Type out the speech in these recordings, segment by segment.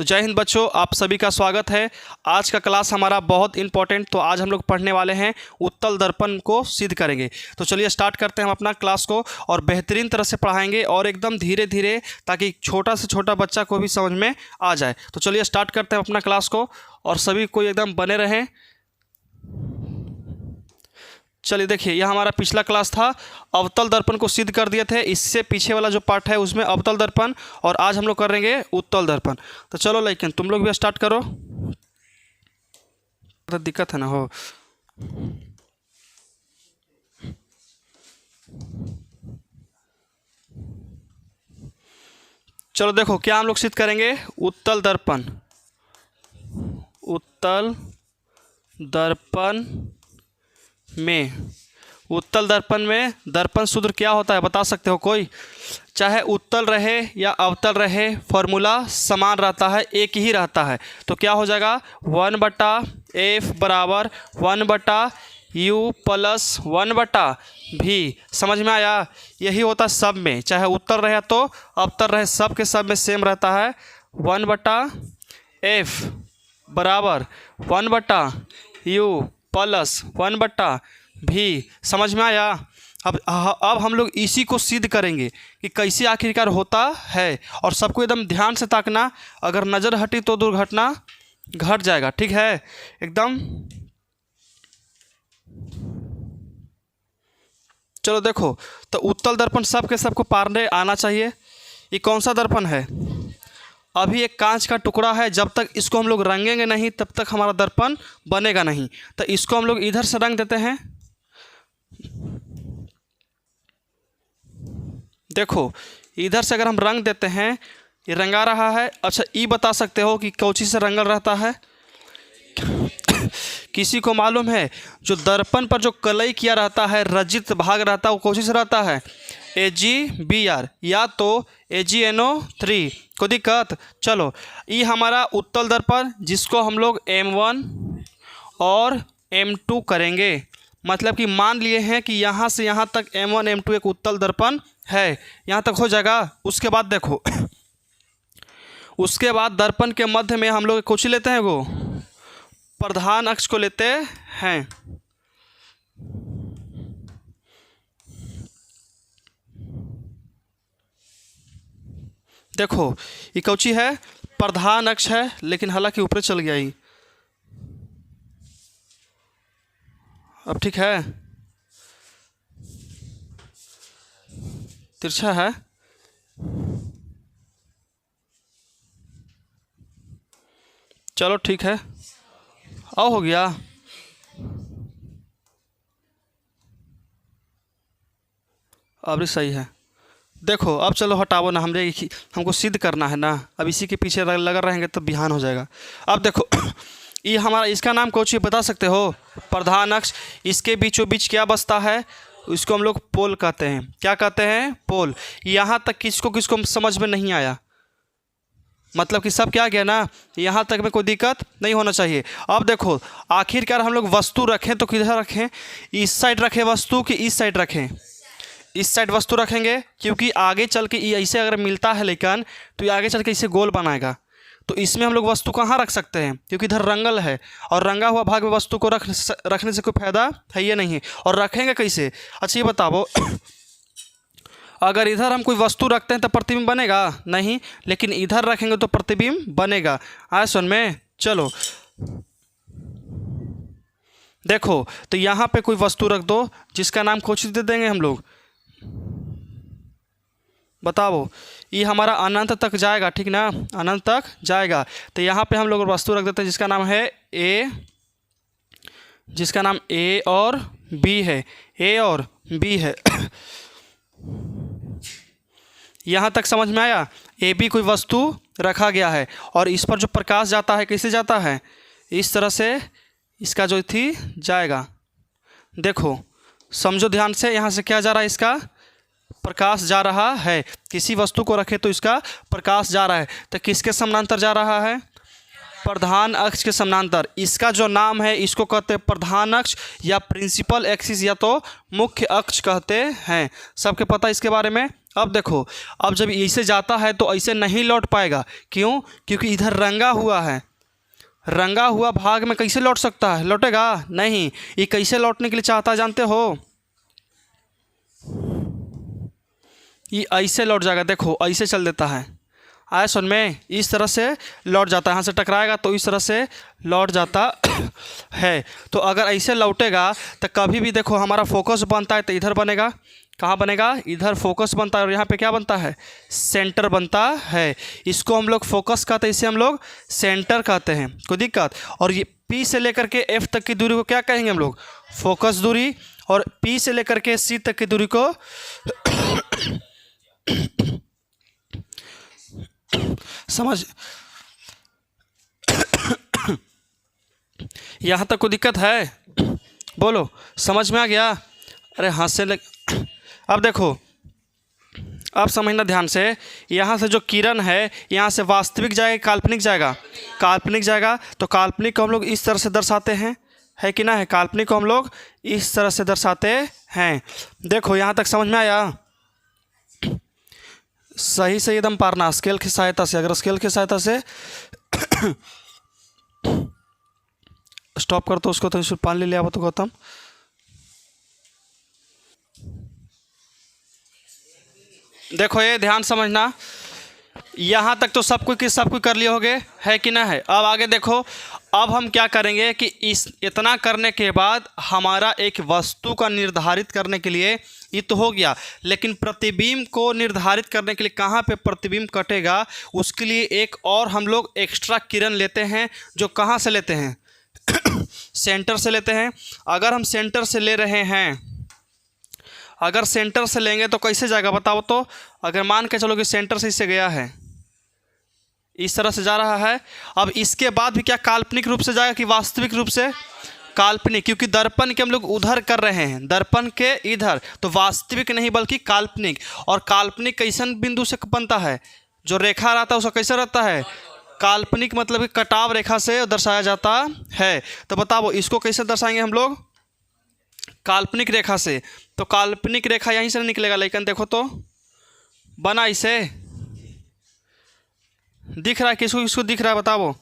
तो जय हिंद बच्चों, आप सभी का स्वागत है। आज का क्लास हमारा बहुत इंपॉर्टेंट। तो आज हम लोग पढ़ने वाले हैं उत्तल दर्पण को सिद्ध करेंगे। तो चलिए स्टार्ट करते हैं हम अपना क्लास को, और बेहतरीन तरह से पढ़ाएंगे और एकदम धीरे धीरे, ताकि छोटा से छोटा बच्चा को भी समझ में आ जाए। तो चलिए स्टार्ट करते हैं अपना क्लास को, और सभी को एकदम बने रहें। चलिए देखिए, यह हमारा पिछला क्लास था, अवतल दर्पण को सिद्ध कर दिए थे। इससे पीछे वाला जो पार्ट है उसमें अवतल दर्पण, और आज हम लोग करेंगे उत्तल दर्पण। तो चलो, लेकिन तुम लोग भी स्टार्ट करो, तो दिक्कत है ना हो। चलो देखो, क्या हम लोग सिद्ध करेंगे? उत्तल दर्पण। उत्तल दर्पण में दर्पण सूत्र क्या होता है, बता सकते हो कोई? चाहे उत्तल रहे या अवतल रहे, फॉर्मूला समान रहता है, एक ही रहता है। तो क्या हो जाएगा? 1/f बराबर 1/u प्लस 1/v। समझ में आया? यही होता है सब में, चाहे उत्तल रहे तो अवतल रहे, सब के सब में सेम रहता है। 1/f बराबर 1/u प्लस 1/v। समझ में आया? अब हम लोग इसी को सिद्ध करेंगे कि कैसे आखिरकार होता है, और सबको एकदम ध्यान से ताकना। अगर नज़र हटी तो दुर्घटना घट जाएगा, ठीक है? एकदम। चलो देखो, तो उत्तल दर्पण सबके सबको पारने आना चाहिए। ये कौन सा दर्पण है? अभी एक कांच का टुकड़ा है, जब तक इसको हम लोग रंगेंगे नहीं तब तक हमारा दर्पण बनेगा नहीं। तो इसको हम लोग इधर से रंग देते हैं। देखो, इधर से अगर हम रंग देते हैं, ये रंगा रहा है। अच्छा, ये बता सकते हो कि कौची से रंगल रहता है? किसी को मालूम है? जो दर्पण पर जो कलई किया रहता है, रजित भाग रहता है, वो कौची से रहता है? AgBr या तो AgNO3। कोई दिक्कत? चलो, ये हमारा उत्तल दर्पण, जिसको हम लोग M1 और M2 करेंगे। मतलब कि मान लिए हैं कि यहाँ से यहाँ तक M1 M2 एक उत्तल दर्पण है, यहाँ तक हो जाएगा। उसके बाद देखो, उसके बाद दर्पण के मध्य में हम लोग कौची लेते हैं? वो प्रधान अक्ष को लेते हैं। देखो, ये कौची है? प्रधान अक्ष है, लेकिन हालांकि ऊपर चल गया ही। अब ठीक है? तिरछा है। चलो ठीक है, आओ, हो गया। अब भी सही है। देखो, अब चलो हटाओ ना, हमको सिद्ध करना है ना। अब इसी के पीछे लगा रहेंगे तो बिहान हो जाएगा। अब देखो, ये हमारा, इसका नाम कौन सी बता सकते हो? प्रधान अक्ष। इसके बीचों बीच क्या बसता है? इसको हम लोग पोल कहते हैं। क्या कहते हैं? पोल। यहाँ तक किसको किसको समझ में नहीं आया? मतलब कि सब क्या गया ना, यहाँ तक में कोई दिक्कत नहीं होना चाहिए। अब देखो, आखिरकार हम लोग वस्तु रखें तो किधर रखें? इस साइड रखें वस्तु कि इस साइड रखें? इस साइड वस्तु रखेंगे, क्योंकि आगे चल के ये ऐसे अगर मिलता है लेकिन, तो ये आगे चल के इसे गोल बनाएगा। तो इसमें हम लोग वस्तु कहाँ रख सकते हैं? क्योंकि इधर रंगल है, और रंगा हुआ भाग में वस्तु को रखने से कोई फायदा है ये नहीं है। और रखेंगे कैसे? अच्छा ये बताओ, अगर इधर हम कोई वस्तु रखते हैं तो प्रतिबिंब बनेगा नहीं, लेकिन इधर रखेंगे तो प्रतिबिंब बनेगा। आया सुन में? चलो देखो, तो यहाँ पे कोई वस्तु रख दो, जिसका नाम कौन दे देंगे हम लोग? बताओ। ये हमारा अनंत तक जाएगा, ठीक ना? अनंत तक जाएगा। तो यहाँ पे हम लोग वस्तु रख देते हैं, जिसका नाम है A, जिसका नाम A और B है। A और B है। यहाँ तक समझ में आया? AB कोई वस्तु रखा गया है, और इस पर जो प्रकाश जाता है, कैसे जाता है? इस तरह से इसका जो थी जाएगा। देखो, समझो ध्यान से, यहाँ से क्या जा रहा है? इसका प्रकाश जा रहा है। किसी वस्तु को रखे तो इसका प्रकाश जा रहा है, तो किसके समानांतर जा रहा है? प्रधान अक्ष के समानांतर। इसका जो नाम है, इसको कहते हैं प्रधान अक्ष, या प्रिंसिपल एक्सिस, या तो मुख्य अक्ष कहते हैं। सबके पता इसके बारे में? अब देखो, अब जब ऐसे जाता है तो ऐसे नहीं लौट पाएगा। क्यों? क्योंकि इधर रंगा हुआ है। रंगा हुआ भाग में कैसे लौट सकता है? लौटेगा नहीं। ये कैसे लौटने के लिए चाहता है जानते हो? ये ऐसे लौट जाएगा। देखो ऐसे चल देता है, आया सुन में, इस तरह से लौट जाता है। यहाँ से टकराएगा तो इस तरह से लौट जाता है। तो अगर ऐसे लौटेगा तो कभी भी देखो हमारा फोकस बनता है तो इधर बनेगा। कहाँ बनेगा? इधर फोकस बनता है। और यहाँ पे क्या बनता है? सेंटर बनता है। इसको हम लोग फोकस कहते हैं, इसे हम लोग सेंटर कहते हैं। कोई दिक्कत? और ये P से लेकर के F तक की दूरी को क्या कहेंगे हम लोग? फोकस दूरी। और P से लेकर के C तक की दूरी को समझ, यहाँ तक कोई दिक्कत है? बोलो, समझ में आ गया? अरे हाथ से लग। अब देखो, अब समझना ध्यान से। यहाँ से जो किरण है, यहाँ से वास्तविक जाएगा काल्पनिक जाएगा? काल्पनिक जाएगा। तो काल्पनिक को हम लोग इस तरह से दर्शाते हैं, है कि ना है? काल्पनिक को हम लोग इस तरह से दर्शाते हैं। देखो यहाँ तक समझ में आया? सही से एकदम पारना स्केल की सहायता से। अगर स्केल की सहायता से स्टॉप कर तो उसको, तो इसमें पानी ले लिया तो गौतम। देखो ये ध्यान समझना, यहाँ तक तो सब कोई कर लिए होगे, है कि ना है? अब आगे देखो, अब हम क्या करेंगे कि इस इतना करने के बाद हमारा एक वस्तु का निर्धारित करने के लिए ये तो हो गया, लेकिन प्रतिबिंब को निर्धारित करने के लिए कहाँ पे प्रतिबिंब कटेगा, उसके लिए एक और हम लोग एक्स्ट्रा किरण लेते हैं। जो कहाँ से लेते हैं? सेंटर से लेते हैं। अगर हम सेंटर से ले रहे हैं, अगर सेंटर से लेंगे तो कैसे जाएगा बताओ तो? अगर मान के चलो कि सेंटर से इससे गया है, इस तरह से जा रहा है। अब इसके बाद भी क्या काल्पनिक रूप से जाएगा कि वास्तविक रूप से? काल्पनिक, क्योंकि दर्पण के हम लोग उधर कर रहे हैं, दर्पण के इधर, तो वास्तविक नहीं बल्कि काल्पनिक। और काल्पनिक कैसन बिंदु से बनता है? जो रेखा रहता है उसका कैसा रहता है? काल्पनिक, मतलब कि कटाव रेखा से दर्शाया जाता है। तो बताओ इसको कैसे दर्शाएंगे हम लोग? काल्पनिक रेखा से। तो काल्पनिक रेखा यहीं से निकलेगा, लेकिन देखो तो बना इसे, दिख रहा है? किसको किसको दिख रहा है बताओ?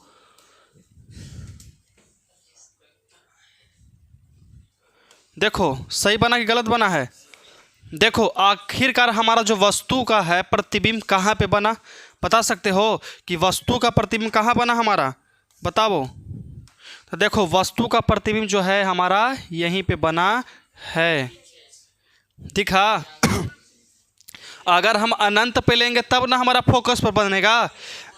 देखो सही बना कि गलत बना है? देखो आखिरकार हमारा जो वस्तु का है प्रतिबिंब कहाँ पे बना? बता सकते हो कि वस्तु का प्रतिबिंब कहाँ बना हमारा? बताओ। तो देखो वस्तु का प्रतिबिंब जो है हमारा यहीं पे बना है, दिखा? अगर हम अनंत पे लेंगे तब ना हमारा फोकस पर बनेगा।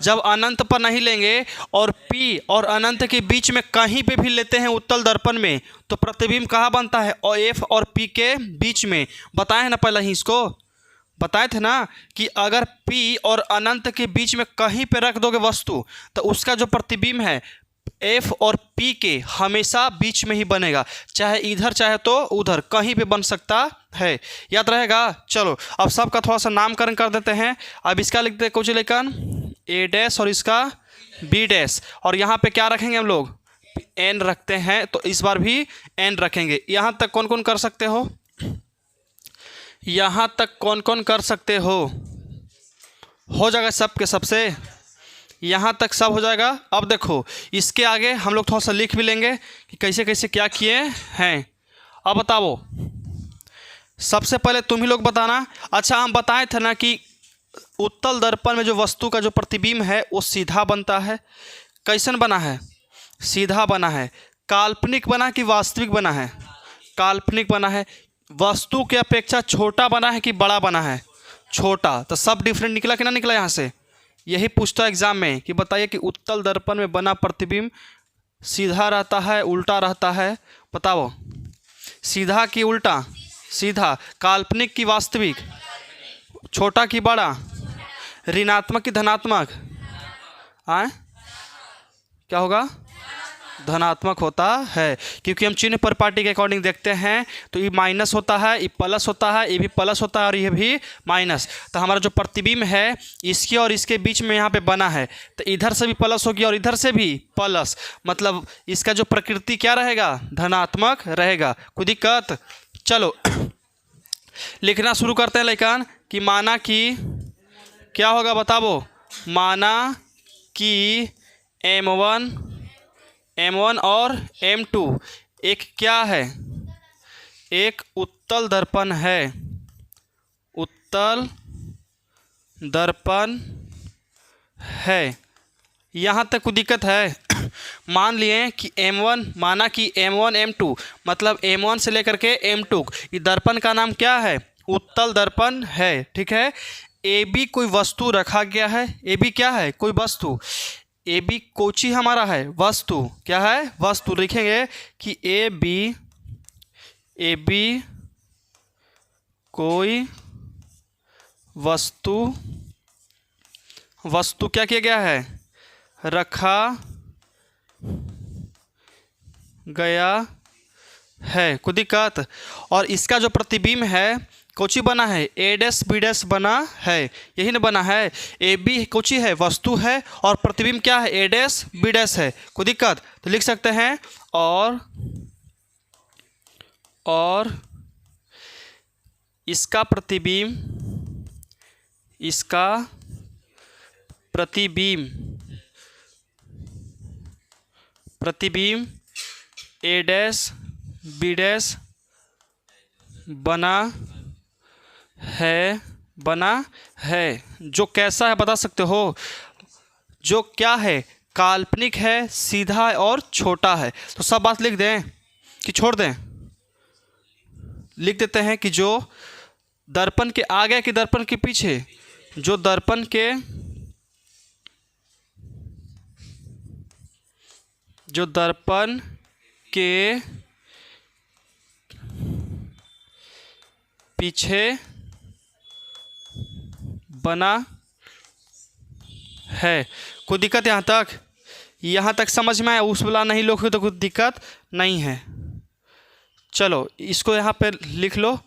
जब अनंत पर नहीं लेंगे और P और अनंत के बीच में कहीं पे भी लेते हैं उत्तल दर्पण में, तो प्रतिबिंब कहाँ बनता है? और F और P के बीच में। बताए हैं ना पहले ही, इसको बताए थे ना कि अगर P और अनंत के बीच में कहीं पे रख दोगे वस्तु, तो उसका जो प्रतिबिंब है F और P के हमेशा बीच में ही बनेगा, चाहे इधर चाहे तो उधर, कहीं पे बन सकता है। याद रहेगा? चलो अब सबका थोड़ा सा नामकरण कर देते हैं। अब इसका लिखते हैं कुछ लेकिन A' और इसका B', और यहाँ पे क्या रखेंगे हम लोग? N रखते हैं, तो इस बार भी N रखेंगे। यहाँ तक कौन कौन कर सकते हो? यहाँ तक कौन कौन कर सकते हो जाएगा सब के सबसे? यहाँ तक सब हो जाएगा। अब देखो इसके आगे हम लोग थोड़ा सा लिख भी लेंगे कि कैसे कैसे क्या किए हैं। अब बताओ, सबसे पहले तुम ही लोग बताना। अच्छा हम बताए थे ना कि उत्तल दर्पण में जो वस्तु का जो प्रतिबिंब है वो सीधा बनता है। कैसन बना है? सीधा बना है। काल्पनिक बना कि वास्तविक बना है? काल्पनिक बना है। वस्तु की अपेक्षा छोटा बना है कि बड़ा बना है? छोटा। तो सब डिफरेंट निकला कि ना निकला? यहाँ से यही पूछता है एग्जाम में कि बताइए कि उत्तल दर्पण में बना प्रतिबिंब सीधा रहता है उल्टा रहता है? बताओ, सीधा कि उल्टा? सीधा। काल्पनिक कि वास्तविक? छोटा कि बड़ा? ऋणात्मक कि धनात्मक? आए क्या होगा? धनात्मक होता है, क्योंकि हम चिन्ह पर पार्टी के अकॉर्डिंग देखते हैं तो ये माइनस होता है, ये प्लस होता है, ये भी प्लस होता है और ये भी माइनस। तो हमारा जो प्रतिबिंब है इसके और इसके बीच में यहाँ पे बना है, तो इधर से भी प्लस होगी और इधर से भी प्लस, मतलब इसका जो प्रकृति क्या रहेगा? धनात्मक रहेगा। कोई दिक्कत? चलो लिखना शुरू करते हैं लेकिन कि माना कि क्या होगा बताओ, माना कि M1 और M2 एक क्या है, एक उत्तल दर्पण है, उत्तल दर्पण है। यहाँ तक कोई दिक्कत है? मान लिए कि M1, माना कि M1 M2 मतलब M1 से लेकर के M2, ये दर्पण का नाम क्या है, उत्तल दर्पण है। ठीक है, AB कोई वस्तु रखा गया है, AB क्या है, कोई वस्तु, AB कोची हमारा है, वस्तु, क्या है, वस्तु। लिखेंगे कि AB कोई वस्तु क्या किया गया है, रखा गया है, कोई दिक्कत। और इसका जो प्रतिबिंब है कोची बना है, A' B' बना है, यही ना बना है। AB कोची है, वस्तु है, और प्रतिबिंब क्या है, A'-B' है, कोई दिक्कत। तो लिख सकते हैं और इसका प्रतिबिंब A'-B' बना है। जो कैसा है बता सकते हो, जो क्या है, काल्पनिक है, सीधा है और छोटा है। तो सब बात लिख दें कि छोड़ दें? लिख देते हैं कि जो दर्पण के आगे कि दर्पण के पीछे, जो दर्पण के पीछे बना है। कोई दिक्कत यहाँ तक? यहाँ तक समझ में आया? उस वाला नहीं लोगे तो कोई दिक्कत नहीं है। चलो इसको यहाँ पे लिख लो।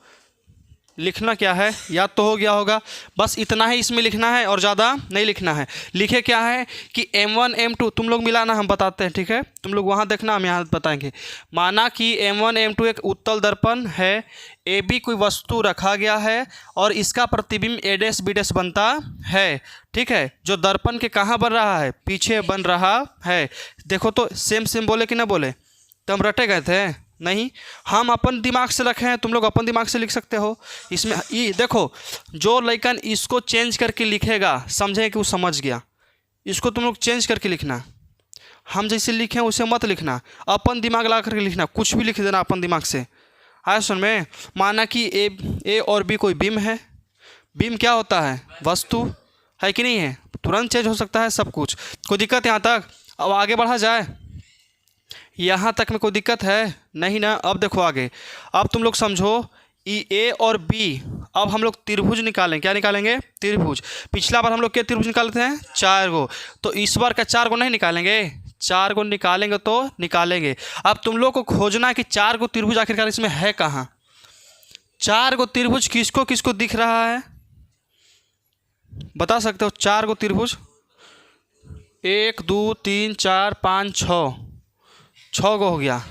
लिखना क्या है, याद तो हो गया होगा, बस इतना ही इसमें लिखना है और ज़्यादा नहीं लिखना है। लिखे क्या है कि M1 M2 तुम लोग मिलाना, हम बताते हैं, ठीक है, तुम लोग वहाँ देखना, हम यहाँ बताएंगे। माना कि M1 M2 एक उत्तल दर्पण है, AB कोई वस्तु रखा गया है और इसका प्रतिबिंब A'-B' बनता है। ठीक है, जो दर्पण के कहाँ बन रहा है, पीछे बन रहा है। देखो तो सेम बोले कि ना बोले, तो हम रटे गए थे नहीं, हम अपन दिमाग से रखे हैं, तुम लोग अपन दिमाग से लिख सकते हो। इसमें ये देखो, जो लड़कन इसको चेंज करके लिखेगा समझे कि वो समझ गया। इसको तुम लोग चेंज करके लिखना, हम जैसे लिखे उसे मत लिखना, अपन दिमाग लगा करके लिखना, कुछ भी लिख देना अपन दिमाग से। आया सुन में? माना कि ए और बी कोई बिंब है, बिंब क्या होता है, वस्तु है कि नहीं है, तुरंत चेंज हो सकता है सब कुछ। कोई दिक्कत यहाँ तक? अब आगे बढ़ा जाए, यहाँ तक में कोई दिक्कत है नहीं ना? अब देखो आगे, अब तुम लोग समझो, ए और बी, अब हम लोग त्रिभुज निकालें। क्या निकालेंगे? त्रिभुज। पिछला बार हम लोग क्या त्रिभुज निकालते हैं, 4 गो, तो इस बार का 4 गो नहीं निकालेंगे, 4 गो निकालेंगे तो निकालेंगे। अब तुम लोग को खोजना है कि 4 गो त्रिभुज आखिरकार इसमें है कहाँ। 4 गो त्रिभुज किसको किसको दिख रहा है, बता सकते हो? 4 गो त्रिभुज, 1 2 3 4 5 6 गो हो गया।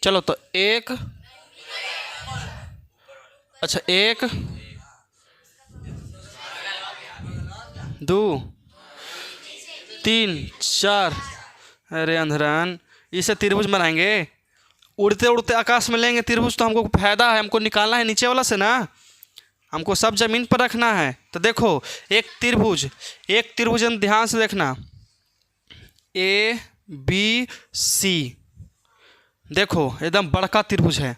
चलो तो 1, अच्छा 1 2 3 4, अरे अंधरान, इसे त्रिभुज बनाएंगे? उड़ते उड़ते आकाश में लेंगे त्रिभुज तो हमको फायदा है, हमको निकालना है नीचे वाला से ना, हमको सब जमीन पर रखना है। तो देखो एक त्रिभुज हम ध्यान से देखना, ABC, देखो एकदम बड़का त्रिभुज है,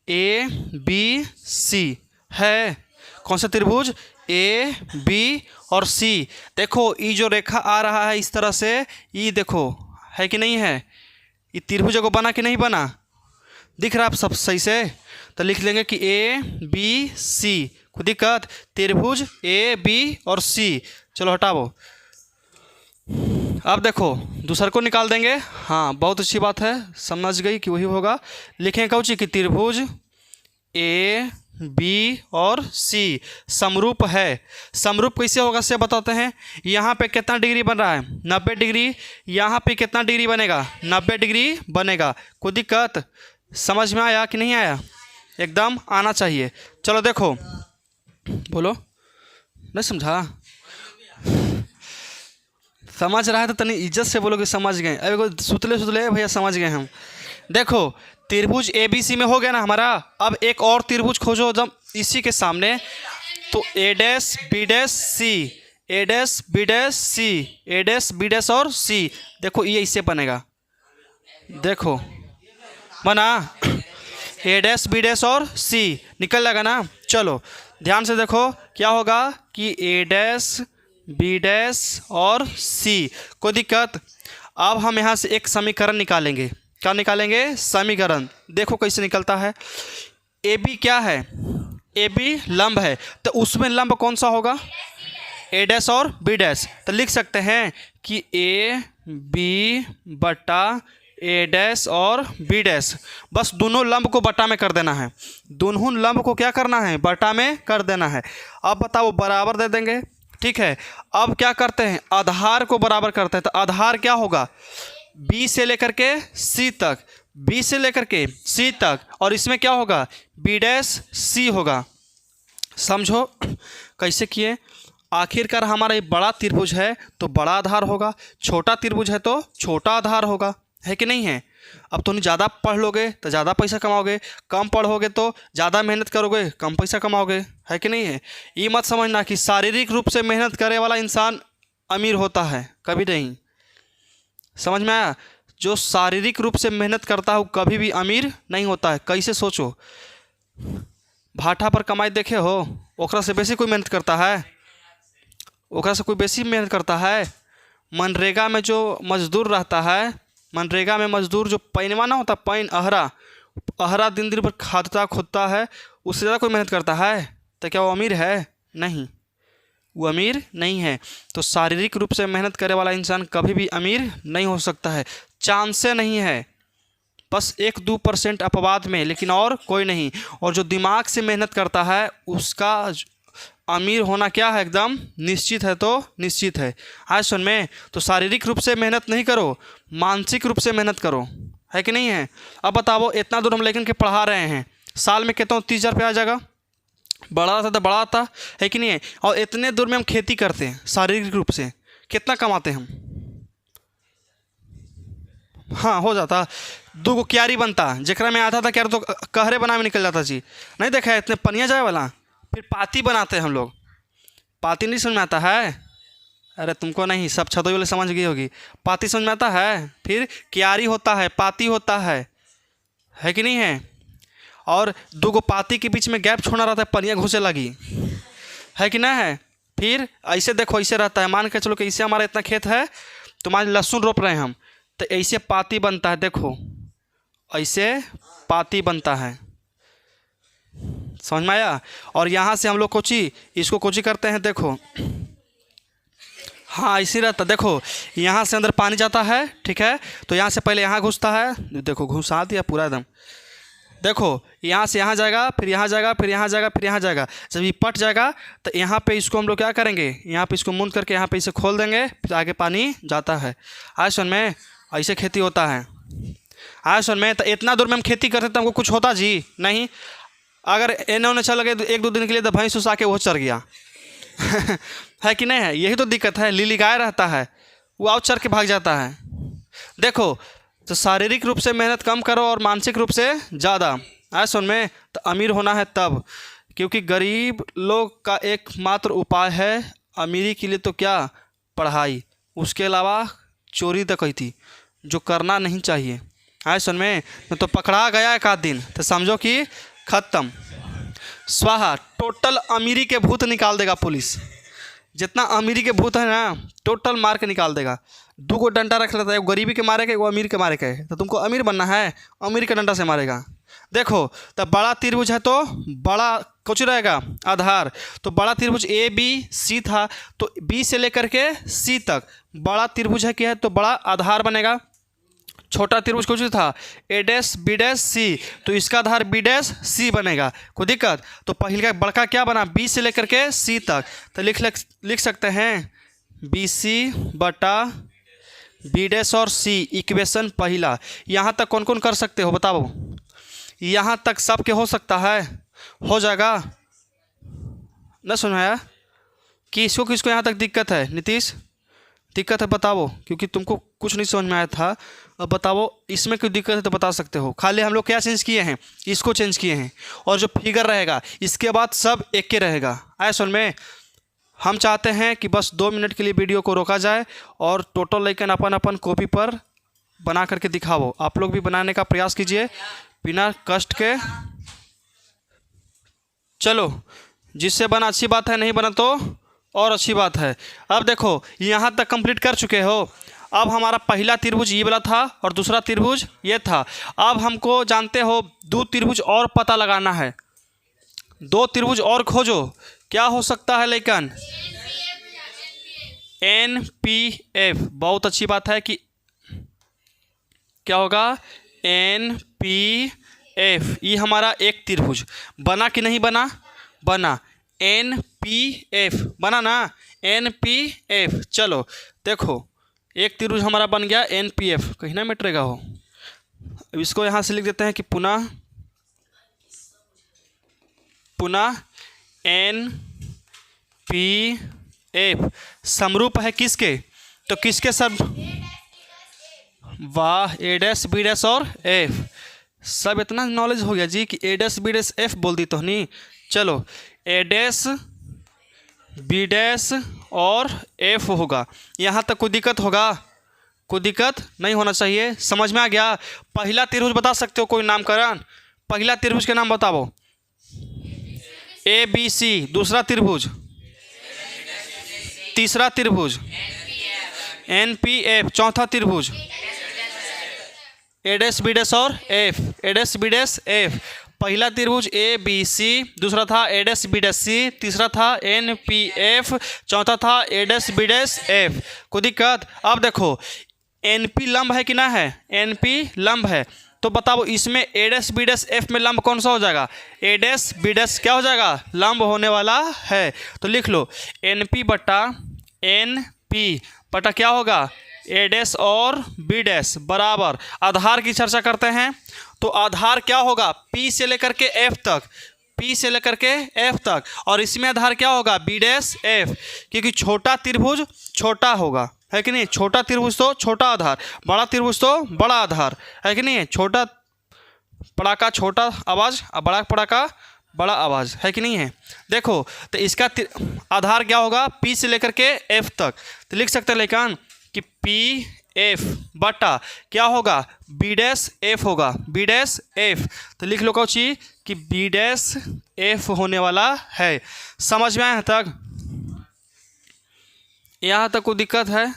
ABC है। कौन सा त्रिभुज? A B और C। देखो ये जो रेखा आ रहा है इस तरह से, ये देखो है कि नहीं है, ये त्रिभुज को बना कि नहीं बना, दिख रहा है आप सब सही से? तो लिख लेंगे कि ABC, कोई दिक्कत? त्रिभुज AB और C। चलो हटाओ। अब देखो दूसर को निकाल देंगे। हाँ बहुत अच्छी बात है, समझ गई कि वही होगा। लिखें कौची कि त्रिभुज A B और C समरूप है। समरूप कैसे होगा से बताते हैं। यहाँ पे कितना डिग्री बन रहा है, 90 डिग्री। यहाँ पे कितना डिग्री बनेगा, 90 डिग्री बनेगा। कोई दिक्कत? समझ में आया कि नहीं आया? एकदम आना चाहिए। चलो देखो बोलो, नहीं समझा? समझ रहा है तो तनी इज्जत से बोलो कि समझ गए। अरे को सुतले सुतले भैया समझ गए हम। देखो त्रिभुज ए बी सी में हो गया ना हमारा। अब एक और त्रिभुज खोजो जब इसी के सामने, तो ए डैश बी डैश सी, ए डैश बी डैश सी, ए डैश बी डैश और सी। देखो ये इससे बनेगा, देखो बना ए डैश बी डैश और सी निकल जाएगा ना। चलो ध्यान से देखो क्या होगा कि ए डैश बी डैश और सी, कोई दिक्कत? अब हम यहाँ से एक समीकरण निकालेंगे। क्या निकालेंगे? समीकरण। देखो कैसे निकलता है। ए बी क्या है? ए बी लंब है, तो उसमें लंब कौन सा होगा? ए डैश और बी डैश। तो लिख सकते हैं कि ए बी बटा ए डैश और बी डैश। बस दोनों लंब को बटा में कर देना है, दोनों लंब को क्या करना है? बटा में कर देना है। अब बताओ, बराबर दे देंगे, ठीक है। अब क्या करते हैं? आधार को बराबर करते हैं। तो आधार क्या होगा? बी से लेकर के सी तक, बी से लेकर के सी तक, और इसमें क्या होगा? बी डैश सी होगा। समझो कैसे किए। आखिरकार हमारा ये बड़ा त्रिभुज है तो बड़ा आधार होगा, छोटा त्रिभुज है तो छोटा आधार होगा, है कि नहीं है? अब तुम ज़्यादा पढ़ लोगे तो ज़्यादा पैसा कमाओगे, कम पढ़ोगे तो ज़्यादा मेहनत करोगे, कम पैसा कमाओगे, है कि नहीं है? ये मत समझना कि शारीरिक रूप से मेहनत करे वाला इंसान अमीर होता है, कभी नहीं। समझ में आया? जो शारीरिक रूप से मेहनत करता है वो कभी भी अमीर नहीं होता है। कैसे सोचो, भाटा पर कमाई देखे हो, ओकरा से बेसी कोई मेहनत करता है? ओकरा से कोई बेसी मेहनत करता है? मनरेगा में जो मजदूर रहता है, मनरेगा में मजदूर जो पैनवा ना होता, पैन अहरा, अहरा दिन दिन पर खादता खोदता है, उससे ज़्यादा कोई मेहनत करता है? तो क्या वो अमीर है? नहीं, वो अमीर नहीं है। तो शारीरिक रूप से मेहनत करे वाला इंसान कभी भी अमीर नहीं हो सकता है, चांस से नहीं है। बस 1-2% अपवाद में, लेकिन और कोई नहीं। और जो दिमाग से मेहनत करता है उसका अमीर होना क्या है? एकदम निश्चित है। तो निश्चित है। आज सुन में, तो शारीरिक रूप से मेहनत नहीं करो, मानसिक रूप से मेहनत करो, है कि नहीं है? अब बताओ, इतना दूर हम लेकिन के पढ़ा रहे हैं, साल में कहता हूँ 30,000 रुपये आ जाएगा। बड़ा था तो बड़ा था, है कि नहीं है? और इतने दूर में हम खेती करते हैं, शारीरिक रूप से कितना कमाते हैं हम? हाँ हो जाता, 2 क्यारी बनता, जकरा में आता था क्यारी तो कहरे बना में निकल जाता जी। नहीं देखा है इतने पनिया जाए वाला? फिर पाती बनाते हैं हम लोग, पाती नहीं समझ में आता है? अरे तुमको नहीं, सब छतोई वाले समझ गई होगी। पाती समझ में आता है? फिर क्यारी होता है, पाती होता है कि नहीं है? और 2 पाती के बीच में गैप छोड़ना रहता है, पनिया घुसे लगी, है कि नहीं है? फिर ऐसे देखो, ऐसे रहता है। मान के चलो कि ऐसे हमारा इतना खेत है, तो मान लहसुन रोप रहे हैं हम, तो ऐसे पाती बनता है। देखो ऐसे पाती बनता है, समझ में आया? और यहाँ से हम लोग कोची, इसको कोची करते हैं, देखो हाँ ऐसे रहता। देखो यहाँ से अंदर पानी जाता है, ठीक है? तो यहाँ से पहले यहाँ घुसता है, देखो घुसा दिया पूरा एकदम। देखो यहाँ से यहाँ जाएगा, फिर यहाँ जाएगा, फिर यहाँ जाएगा, फिर यहाँ जाएगा। जब ये पट जाएगा तो यहाँ पे इसको हम लोग क्या करेंगे? यहाँ पे इसको मूंद करके यहाँ पे इसे खोल देंगे, फिर आगे पानी जाता है। आज सुन में, ऐसे खेती होता है। आज सुन में, तो इतना दूर में हम खेती करते तो हमको कुछ होता जी नहीं। अगर एने ओने चल गए 1-2 दिन के लिए, तो भैंस उस आके वो चर गया है कि नहीं है? यही तो दिक्कत है। लीली गाय रहता है, वो आउ चर के भाग जाता है। देखो, तो शारीरिक रूप से मेहनत कम करो और मानसिक रूप से ज़्यादा। आज सुन में, तो अमीर होना है तब, क्योंकि गरीब लोग का एकमात्र उपाय है अमीरी के लिए तो क्या? पढ़ाई। उसके अलावा चोरी डकैती, जो करना नहीं चाहिए। आज सुन में, तो पकड़ा गया एक आध दिन तो समझो कि खत्म, स्वाहा। टोटल अमीरी के भूत निकाल देगा पुलिस। जितना अमीरी के भूत है ना, टोटल मार के निकाल देगा। 2 डंडा रख लेता है, वो गरीबी के मारे के, वो अमीर के मारे के। तो तुमको अमीर बनना है, अमीर के डंडा से मारेगा। देखो, तब बड़ा त्रिभुज है तो बड़ा कुछ रहेगा आधार। तो बड़ा त्रिभुज ए बी सी था, तो बी से लेकर के सी तक बड़ा त्रिभुज है, क्या है? तो बड़ा आधार बनेगा। छोटा त्रिभुज कुछ था, ए डैश बी डैश सी, तो इसका आधार बी डैश सी बनेगा। कोई दिक्कत? तो पहले का बड़का क्या बना? बी से लेकर के सी तक। तो लिख सकते हैं बी सी बटा बी डैश और सी, इक्वेशन पहला। यहाँ तक कौन कौन कर सकते हो बताओ? यहाँ तक सबके हो सकता है? हो जाएगा? ना समझ में आया कि इसको किसको यहाँ तक दिक्कत है? नीतीश, दिक्कत है बताओ, क्योंकि तुमको कुछ नहीं समझ में आया था। अब बताओ इसमें कोई दिक्कत है तो बता सकते हो। खाली हम लोग क्या चेंज किए हैं? इसको चेंज किए हैं, और जो फिगर रहेगा इसके बाद सब एक के रहेगा। आया सुन में? हम चाहते हैं कि बस 2 मिनट के लिए वीडियो को रोका जाए और टोटल लेकिन अपन अपन कॉपी पर बना करके दिखाओ। आप लोग भी बनाने का प्रयास कीजिए बिना कष्ट के। चलो, जिससे बना अच्छी बात है, नहीं बना तो और अच्छी बात है। अब देखो यहाँ तक कंप्लीट कर चुके हो। अब हमारा पहला त्रिभुज ये वाला था और दूसरा त्रिभुज ये था। अब हमको जानते हो 2 त्रिभुज और पता लगाना है। 2 त्रिभुज और खोजो। क्या हो सकता है लेकिन? NPF। बहुत अच्छी बात है कि क्या होगा? NPF। ये हमारा एक त्रिभुज बना कि नहीं बना? बना। NPF बना ना? NPF। चलो देखो, एक त्रिभुज हमारा बन गया NPF। कहीं ना मिटेगा हो। अब इसको यहाँ से लिख देते हैं कि पुनः NPF समरूप है किसके? तो किसके सब? वाह, A डैश B डैश और F। सब इतना नॉलेज हो गया जी कि A dash B dash F बोल दी तो नहीं। चलो, A डैश B डैश और F होगा। यहाँ तक कोई दिक्कत होगा? कोई दिक्कत नहीं होना चाहिए। समझ में आ गया? पहला त्रिभुज बता सकते हो कोई नामकरण? पहला त्रिभुज के नाम बताओ। ABC। दूसरा त्रिभुज? तीसरा त्रिभुज? NPF। चौथा त्रिभुज? A डैश B डैश और F। A dash B dash F। पहला त्रिभुज ABC, दूसरा था A dash B dash C, तीसरा था NPF, चौथा था A dash B dash F। कोई दिक्कत? अब देखो NP लंब है कि ना है? NP लंब है। तो बताओ इसमें A dash B dash F में लंब कौन सा हो जाएगा? A डैश B डैश क्या हो जाएगा? लंब होने वाला है। तो लिख लो NP बटा NP बटा क्या होगा? A डैश और B डैश बराबर। आधार की चर्चा करते हैं तो आधार क्या होगा? P से लेकर के F तक, P से लेकर के F तक। और इसमें आधार क्या होगा? B डैश F, क्योंकि छोटा त्रिभुज छोटा होगा, है कि नहीं? छोटा त्रिभुज तो छोटा आधार, बड़ा त्रिभुज तो बड़ा आधार, है कि नहीं? छोटा पड़ाका छोटा आवाज़, बड़ा पड़ाका बड़ा आवाज़, है कि नहीं है? देखो तो इसका आधार क्या होगा? P से लेकर के F तक। तो लिख सकते हैं लेकिन कि PF बटा क्या होगा? B डैश F होगा, B डैश F। तो लिख लो कौची कि B डैश F होने वाला है। समझ में आया तक? यहाँ तक कोई दिक्कत है?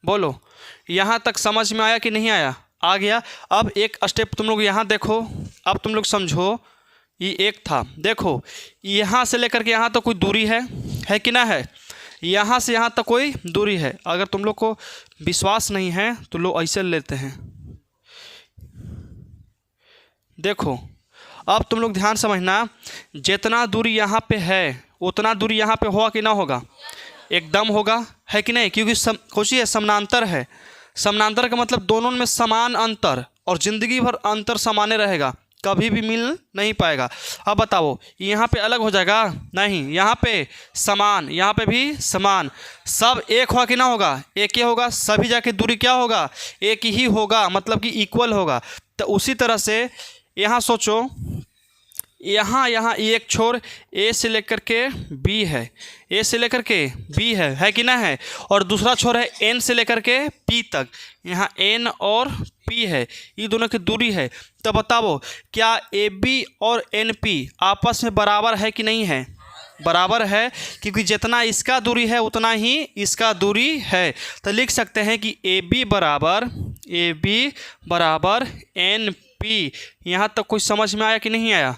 बोलो, यहाँ तक समझ में आया कि नहीं आया? आ गया। अब एक स्टेप तुम लोग यहाँ देखो, अब तुम लोग समझो। ये एक था, देखो यहाँ से लेकर के यहाँ तक कोई दूरी है कि ना है? यहाँ से यहाँ तक कोई दूरी है। अगर तुम लोग को विश्वास नहीं है तो लोग ऐसे लेते हैं। देखो अब तुम लोग ध्यान समझना, जितना दूरी यहाँ पे है उतना दूरी यहाँ पे होगा कि ना होगा? एकदम होगा, है कि नहीं? क्योंकि कोशिश है समानांतर है। समानांतर का मतलब दोनों में समान अंतर, और ज़िंदगी भर अंतर समाने रहेगा, कभी भी मिल नहीं पाएगा। अब बताओ यहाँ पे अलग हो जाएगा? नहीं, यहाँ पे समान, यहाँ पे भी समान। सब एक होगा कि ना होगा? एक ही होगा। सभी जाके दूरी क्या होगा? एक ही होगा, मतलब कि इक्वल होगा। तो उसी तरह से यहाँ सोचो, यहाँ एक छोर A से लेकर के B है, A से लेकर के B है कि ना है? और दूसरा छोर है N से लेकर के P तक, यहाँ N और P है, ये दोनों की दूरी है। तो बताओ क्या AB और NP आपस में बराबर है कि नहीं है? बराबर है, क्योंकि जितना इसका दूरी है उतना ही इसका दूरी है। तो लिख सकते हैं कि AB बराबर NP। यहाँ तक कुछ समझ में आया कि नहीं आया?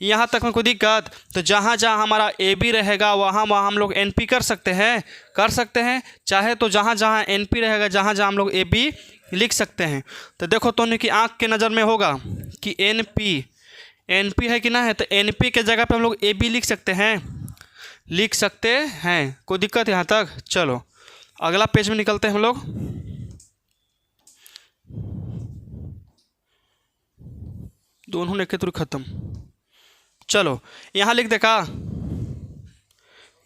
यहाँ तक में कोई दिक्कत? तो जहाँ जहाँ हमारा AB रहेगा वहाँ हम लोग NP कर सकते हैं, चाहे तो जहाँ जहाँ NP रहेगा जहाँ जहाँ हम लोग AB लिख सकते हैं। तो देखो तो उनकी आँख के नज़र में होगा कि NP है कि ना है? तो NP के जगह पे हम लोग AB लिख सकते हैं। कोई दिक्कत यहाँ तक? चलो अगला पेज में निकलते हैं हम लोग। दोनों ने के तुर खत्म। चलो यहाँ लिख देखा,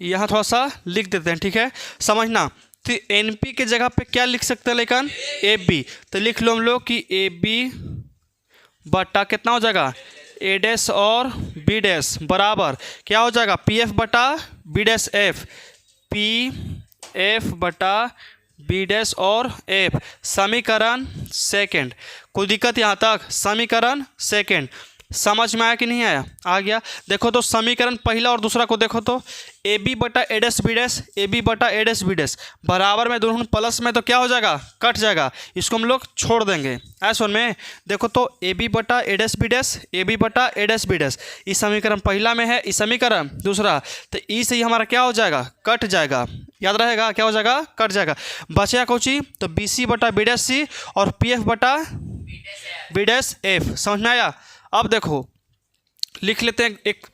यहाँ थोड़ा सा लिख देते हैं, ठीक है, समझना। तो NP के जगह पे क्या लिख सकते हैं लेकिन AB, तो लिख लो हम लोग कि AB बटा कितना हो जाएगा A डैश और B डैश बराबर क्या हो जाएगा PF बटा B डैश F, PF बटा B डैश और F। समीकरण सेकंड, कोई दिक्कत यहाँ तक? समीकरण सेकंड समझ में आया कि नहीं आया? आ गया। देखो तो समीकरण पहला और दूसरा को देखो तो AB बटा A dash B dash, AB बटा A डैश B डैश बराबर में, दोनों प्लस में, तो क्या हो जाएगा कट जाएगा, इसको हम लोग छोड़ देंगे। ऐसा में देखो तो AB बटा A dash B dash, AB बटा A डैश B डैश, इस समीकरण पहला में है, इस समीकरण दूसरा, तो ई से ही हमारा क्या हो जाएगा कट जाएगा, याद रहेगा क्या हो जाएगा कट जाएगा। बचेगा कोची तो BC बटा B डैश C और PF बटा B डैश F। समझ में आया? अब देखो लिख लेते हैं एक,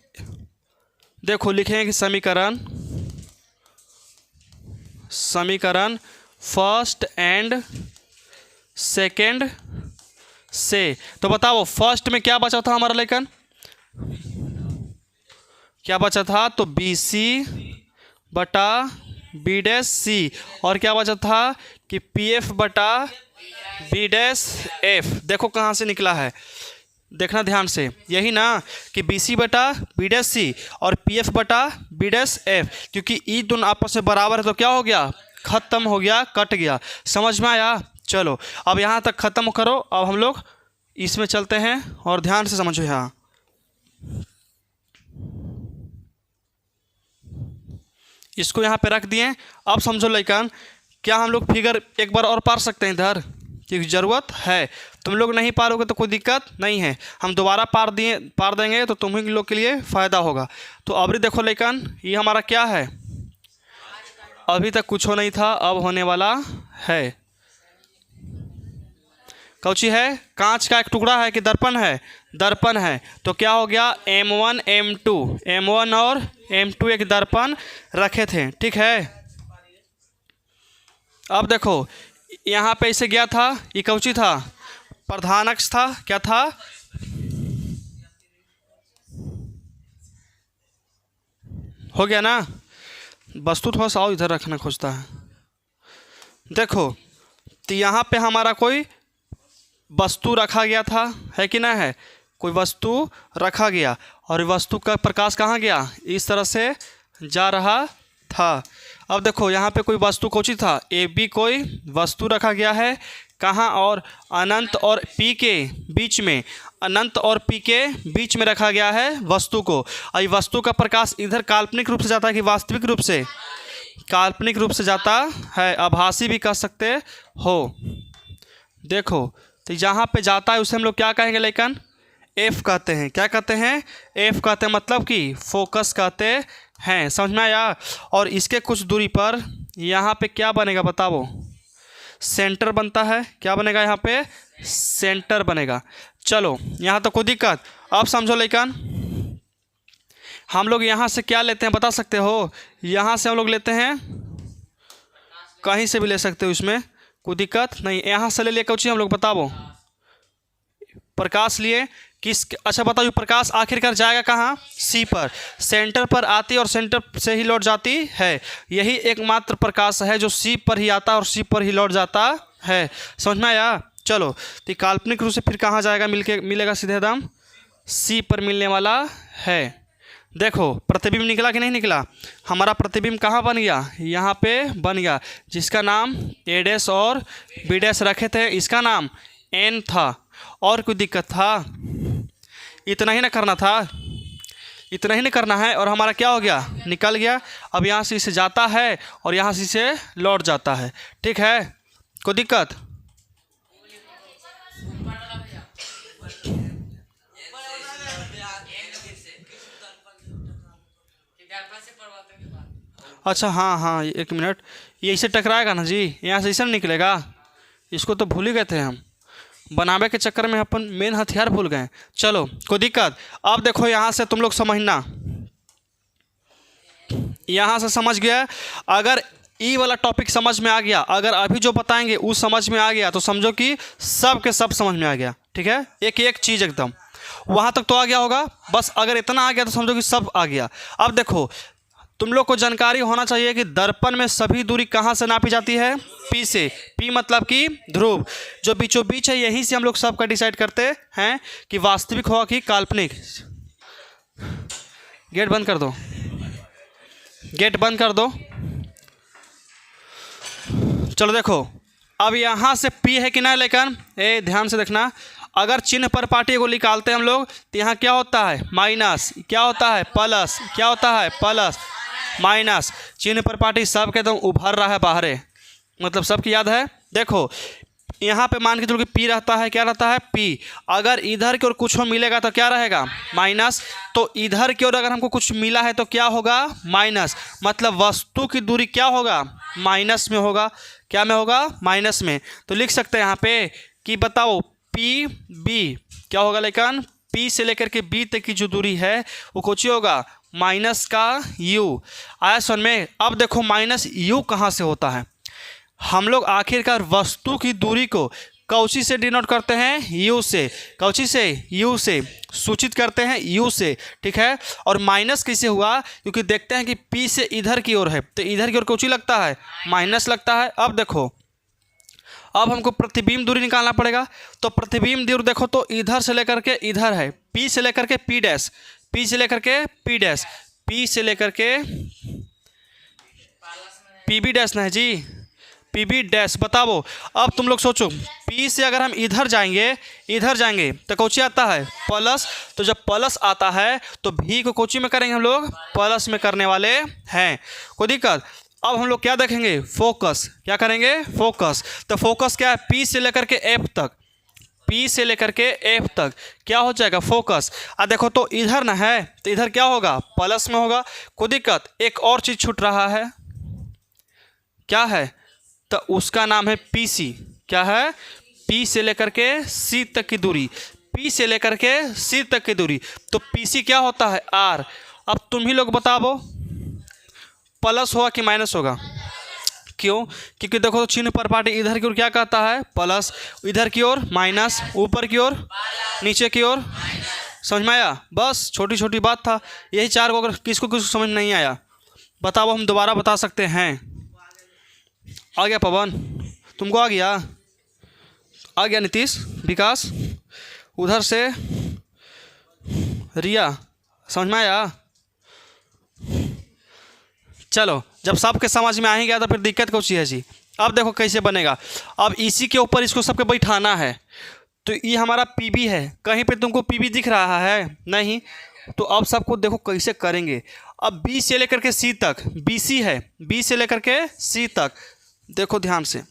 देखो लिखेंगे कि समीकरण फर्स्ट एंड सेकंड से। तो बताओ फर्स्ट में क्या बचा था हमारा लेकिन, क्या बचा था? तो BC बटा B डैश C और क्या बचा था कि PF बटा B डैश F। देखो कहाँ से निकला है, देखना ध्यान से, यही ना कि BC बटा B डैश C और PF बटा B डैश F, क्योंकि ई दोनों आपस में बराबर है तो क्या हो गया खत्म हो गया, कट गया। समझ में आया? चलो अब यहाँ तक ख़त्म करो, अब हम लोग इसमें चलते हैं और ध्यान से समझो। यहाँ इसको यहाँ पे रख दिए। अब समझो लइकन, क्या हम लोग फिगर एक बार और पार सकते हैं इधर? क्योंकि ज़रूरत है, तुम लोग नहीं पारोगे तो कोई दिक्कत नहीं है, हम दोबारा पार देंगे तो तुम्हीं लोग के लिए फ़ायदा होगा। तो अभी देखो लेकिन ये हमारा क्या है, अभी तक कुछ हो नहीं था, अब होने वाला है। कौची है? कांच का एक टुकड़ा है कि दर्पण है? दर्पण है। तो क्या हो गया M1 M1 और M2 एक दर्पण रखे थे, ठीक है। अब देखो यहाँ पे इसे गया था, ये कौची था? प्रधान अक्ष था। क्या था? हो गया ना? वस्तु थोड़ा सा और इधर रखना खोजता है। देखो तो यहाँ पे हमारा कोई वस्तु रखा गया था, है कि ना है? कोई वस्तु रखा गया और वस्तु का प्रकाश कहाँ गया? इस तरह से जा रहा था। अब देखो यहाँ पे कोई वस्तु कौची था? AB कोई वस्तु रखा गया है, कहाँ? और अनंत और P के बीच में, अनंत और P के बीच में रखा गया है वस्तु को। और ये वस्तु का प्रकाश इधर काल्पनिक रूप से जाता है कि वास्तविक रूप से? काल्पनिक रूप से जाता है, आभासी भी कह सकते हो। देखो तो जहाँ पे जाता है उसे हम लोग क्या कहेंगे लेकिन? F कहते हैं। क्या कहते हैं? F कहते हैं, मतलब कि फोकस कहते हैं। समझ में आया? और इसके कुछ दूरी पर यहाँ पे क्या बनेगा बताओ? सेंटर बनता है। क्या बनेगा यहाँ पे? सेंटर बनेगा। चलो यहाँ तो कोई दिक्कत? अब समझो लेकिन हम लोग यहाँ से क्या लेते हैं बता सकते हो? यहाँ से हम लोग लेते हैं, कहीं से भी ले सकते हो, इसमें कोई दिक्कत नहीं। यहाँ से ले लिया कौची हम लोग बताओ? प्रकाश लिए किस? अच्छा बताओ, प्रकाश आखिरकार जाएगा कहाँ? C पर। सेंटर पर आती और सेंटर से ही लौट जाती है। यही एकमात्र प्रकाश है जो C पर ही आता और C पर ही लौट जाता है। समझ में आया? चलो तो काल्पनिक रूप से फिर कहाँ जाएगा? मिलेगा सीधे दम C पर मिलने वाला है। देखो प्रतिबिंब निकला कि नहीं निकला? हमारा प्रतिबिंब कहाँ बन गया? यहाँ पे बन गया, जिसका नाम A डैश और B डैश रखे थे, इसका नाम N था। और कोई दिक्कत था? इतना ही ना करना था, इतना ही नहीं करना है और हमारा क्या हो गया? निकल गया। अब यहाँ से इसे जाता है और यहाँ से इसे लौट जाता है, ठीक है। कोई दिक्कत? अच्छा हाँ, एक मिनट, ये इसे टकराएगा ना जी, यहाँ से इसे निकलेगा। इसको तो भूल ही गए थे हम, बनावे के चक्कर में अपन मेन हथियार भूल गए। चलो कोई दिक्कत? अब देखो यहाँ से तुम लोग समझना, यहाँ से समझ गया। अगर ई वाला टॉपिक समझ में आ गया, अगर अभी जो बताएंगे वो समझ में आ गया, तो समझो कि सब के सब समझ में आ गया, ठीक है। एक एक चीज़ एकदम वहाँ तक तो आ गया होगा, बस अगर इतना आ गया तो समझो कि सब आ गया। अब देखो तुम लोग को जानकारी होना चाहिए कि दर्पण में सभी दूरी कहाँ से नापी जाती है? P से। P मतलब कि ध्रुव, जो बीचों बीच है, यहीं से हम लोग सबका डिसाइड करते हैं कि वास्तविक होगा कि काल्पनिक। गेट बंद कर दो, गेट बंद कर दो। चलो देखो, अब यहाँ से P है कि ना, लेकिन ध्यान से देखना, अगर चिन्ह पर पार्टी को निकालते हैं हम लोग तो यहाँ क्या होता है? माइनस। क्या होता है? प्लस। क्या होता है? Plus minus. चिन्ह पर पार्टी सब के एकदम उभर रहा है बाहर, मतलब सबकी याद है। देखो यहाँ पे मान के चलो कि P रहता है, क्या रहता है? P। अगर इधर की ओर कुछ मिलेगा तो क्या रहेगा? माइनस। तो इधर की ओर अगर हमको कुछ मिला है तो क्या होगा? माइनस। मतलब वस्तु की दूरी क्या होगा? माइनस में होगा। क्या में होगा? माइनस में। तो लिख सकते हैं यहाँ पे कि बताओ पी बी क्या होगा, लेकिन P से लेकर के B तक की जो दूरी है वो कुछ ही होगा? माइनस का U। आया समझ में? अब देखो माइनस U कहाँ से होता है? हम लोग आखिरकार वस्तु की दूरी को कौची से डिनोट करते हैं? U से। कौची से? U से। सूचित करते हैं U से, ठीक है। और माइनस कैसे हुआ? क्योंकि देखते हैं कि P से इधर की ओर है, तो इधर की ओर कौची लगता है? माइनस लगता है। अब देखो, अब हमको प्रतिबिंब दूरी निकालना पड़ेगा। तो प्रतिबिंब दूरी देखो तो इधर से लेकर के इधर है, P से लेकर के P डैश, P से लेकर के P डैश, P से लेकर के PB डैश ना है जी, PB डैश। बताओ अब तुम लोग सोचो, P से अगर हम इधर जाएंगे तो कौची आता है? प्लस। तो जब प्लस आता है तो V को कौची में करेंगे हम लोग? प्लस में करने वाले हैं, कोई दिक्कत? अब हम लोग क्या देखेंगे? फोकस। क्या करेंगे? फोकस। तो फोकस क्या है? P से लेकर के F तक, P से लेकर के F तक क्या हो जाएगा? फोकस। देखो तो इधर ना है तो इधर क्या होगा? प्लस में होगा, कोई दिक्कत? एक और चीज़ छूट रहा है, क्या है? तो उसका नाम है PC। क्या है? P से लेकर के C तक की दूरी, P से लेकर के C तक की दूरी। तो PC क्या होता है? R। अब तुम ही लोग बताओ प्लस होगा कि माइनस होगा? क्यों? क्योंकि देखो तो चिन्ह पर पार्टी इधर की ओर क्या कहता है? प्लस, इधर की ओर माइनस, ऊपर की ओर, नीचे की ओर। समझ में आया? बस छोटी छोटी बात था, यही चार को। अगर किसको समझ नहीं आया बताओ, हम दोबारा बता सकते हैं। आ गया पवन? तुमको आ गया? आ गया नीतीश, विकास, उधर से रिया, समझ में आया? चलो, जब सबके समझ में आ ही गया तो फिर दिक्कत कौन सी है जी? अब देखो कैसे बनेगा। अब इसी के ऊपर इसको सबके बैठाना है। तो ये हमारा PB है, कहीं पे तुमको PB दिख रहा है? नहीं। तो अब सबको देखो कैसे करेंगे। अब B से लेकर के C तक BC है, B से लेकर के C तक देखो ध्यान से,